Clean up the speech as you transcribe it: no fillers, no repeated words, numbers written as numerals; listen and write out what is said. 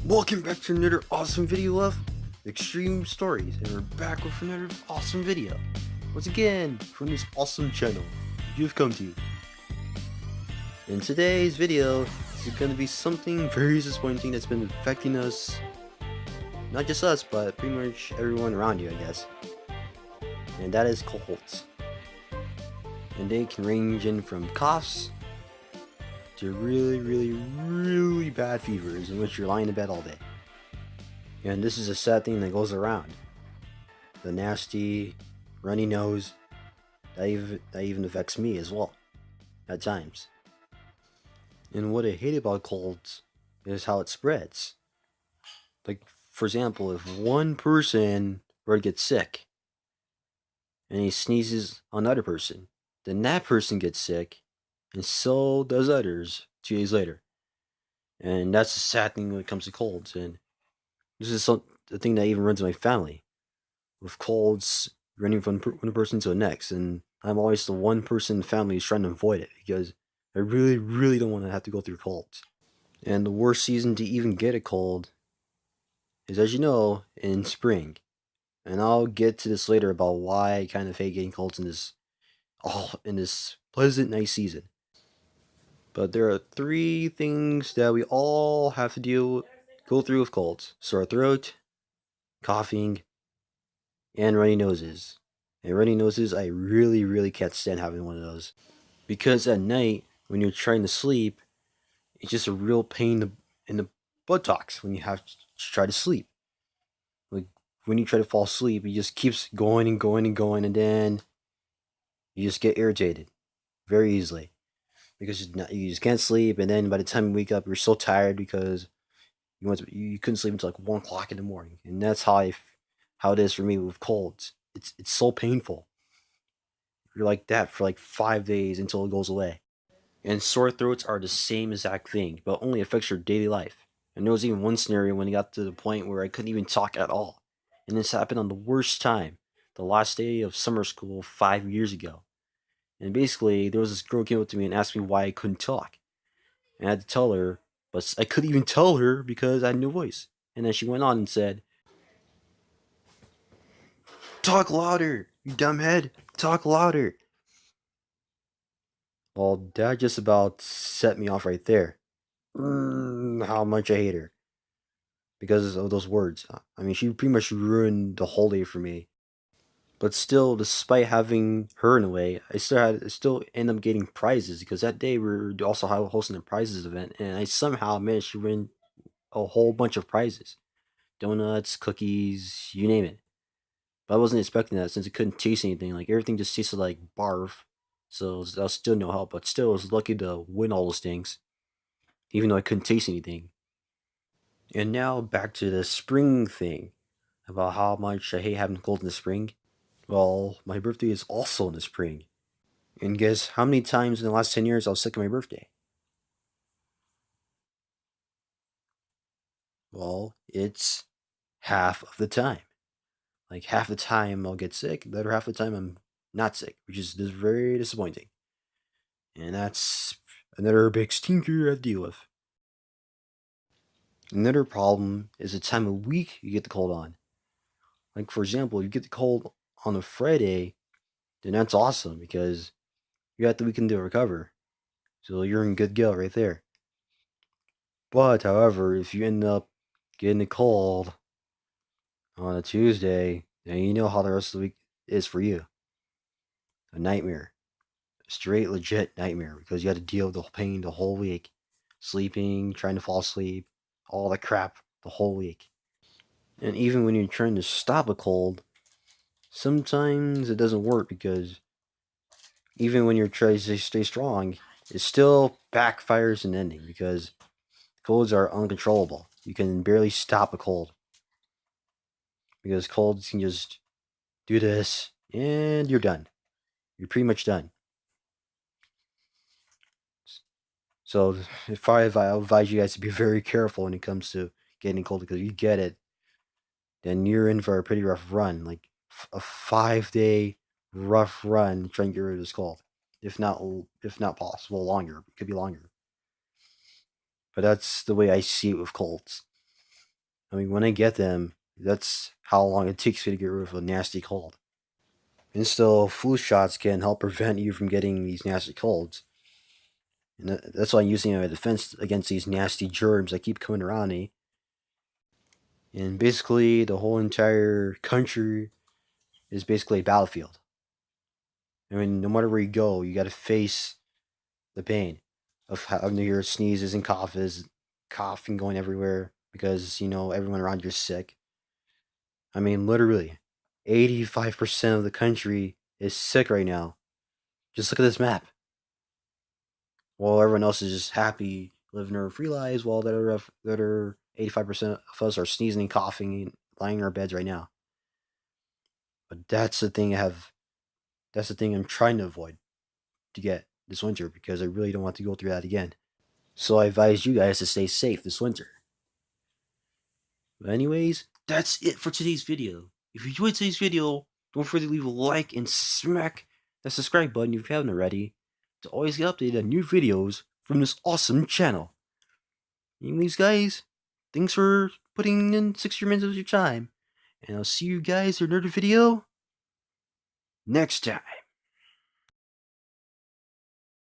Welcome back to another awesome video of Xtreme Stories, and we're back with another awesome video. Once again, from this awesome channel you've come to. In today's video, this is going to be something very disappointing that's been affecting us. Not just us, but pretty much everyone around you, I guess. And that is colds. And they can range in from coughs to really bad fevers in which you're lying in bed all day. And this is a sad thing that goes around. The nasty, runny nose, that even affects me as well, at times. And what I hate about colds is how it spreads. Like, for example, if one person were to get sick, and he sneezes on another person, then that person gets sick, and so does others 2 days later. And that's the sad thing when it comes to colds. And this is the thing that even runs in my family, with colds running from one person to the next. And I'm always the one person in the family who's trying to avoid it because I really don't want to have to go through colds. And the worst season to even get a cold is, as you know, in spring. And I'll get to this later about why I kind of hate getting colds in this pleasant, nice season. But there are 3 things that we all have to go through with colds: sore throat, coughing, and runny noses. And runny noses, I really can't stand having one of those. Because at night, when you're trying to sleep, it's just a real pain in the buttocks when you have to try to sleep. Like, when you try to fall asleep, it just keeps going, and then you just get irritated very easily. Because you just can't sleep, and then by the time you wake up, you're so tired because you couldn't sleep until like 1 o'clock in the morning. And that's how it is for me with colds. It's so painful. You're like that for like 5 days until it goes away. And sore throats are the same exact thing, but only affects your daily life. And there was even one scenario when it got to the point where I couldn't even talk at all. And this happened on the worst time, the last day of summer school 5 years ago. And basically, there was this girl came up to me and asked me why I couldn't talk. And I had to tell her, but I couldn't even tell her because I had no voice. And then she went on and said, "Talk louder, you dumbhead! Talk louder!" Well, that just about set me off right there. How much I hate her because of those words. I mean, she pretty much ruined the whole day for me. But still, despite having her in a way, I still end up getting prizes because that day we were also hosting a prizes event, and I somehow managed to win a whole bunch of prizes: donuts, cookies, you name it. But I wasn't expecting that since it couldn't taste anything. Like, everything just tasted like barf. So that was still no help. But still, I was lucky to win all those things, even though I couldn't taste anything. And now back to the spring thing about how much I hate having cold in the spring. Well, my birthday is also in the spring. And guess how many times in the last 10 years I was sick on my birthday? Well, it's half of the time. Like, half the time I'll get sick, the other half of the time I'm not sick, which is just very disappointing. And that's another big stinker I deal with. Another problem is the time of week you get the cold on. Like, for example, if you get the cold on a Friday, then that's awesome because you got the weekend to recover. So you're in good go right there. But, however, if you end up getting a cold on a Tuesday, then you know how the rest of the week is for you. A nightmare. A straight, legit nightmare because you had to deal with the pain the whole week. Sleeping, trying to fall asleep, all the crap the whole week. And even when you're trying to stop a cold, sometimes it doesn't work because even when you're trying to stay strong, it still backfires in ending because colds are uncontrollable. You can barely stop a cold because colds can just do this and you're done. You're pretty much done. So if I advise you guys to be very careful when it comes to getting cold because if you get it, then you're in for a pretty rough run. Like a 5 day rough run trying to get rid of this cold. If not possible, longer. It could be longer. But that's the way I see it with colds. I mean, when I get them, that's how long it takes me to get rid of a nasty cold. And still, flu shots can help prevent you from getting these nasty colds. And that's why I'm using it as a defense against these nasty germs that keep coming around me. And basically, the whole entire country is basically a battlefield. I mean, no matter where you go, you got to face the pain of having to hear sneezes and coughing going everywhere because everyone around you's sick. I mean, literally, 85% of the country is sick right now. Just look at this map. While everyone else is just happy living their free lives, while the other 85% of us are sneezing and coughing and lying in our beds right now. But that's the thing That's the thing I'm trying to avoid to get this winter because I really don't want to go through that again. So I advise you guys to stay safe this winter. But anyways, that's it for today's video. If you enjoyed today's video, don't forget to leave a like and smack that subscribe button if you haven't already to always get updated on new videos from this awesome channel. Anyways, guys, thanks for putting in 60 minutes of your time. And I'll see you guys in another video next time.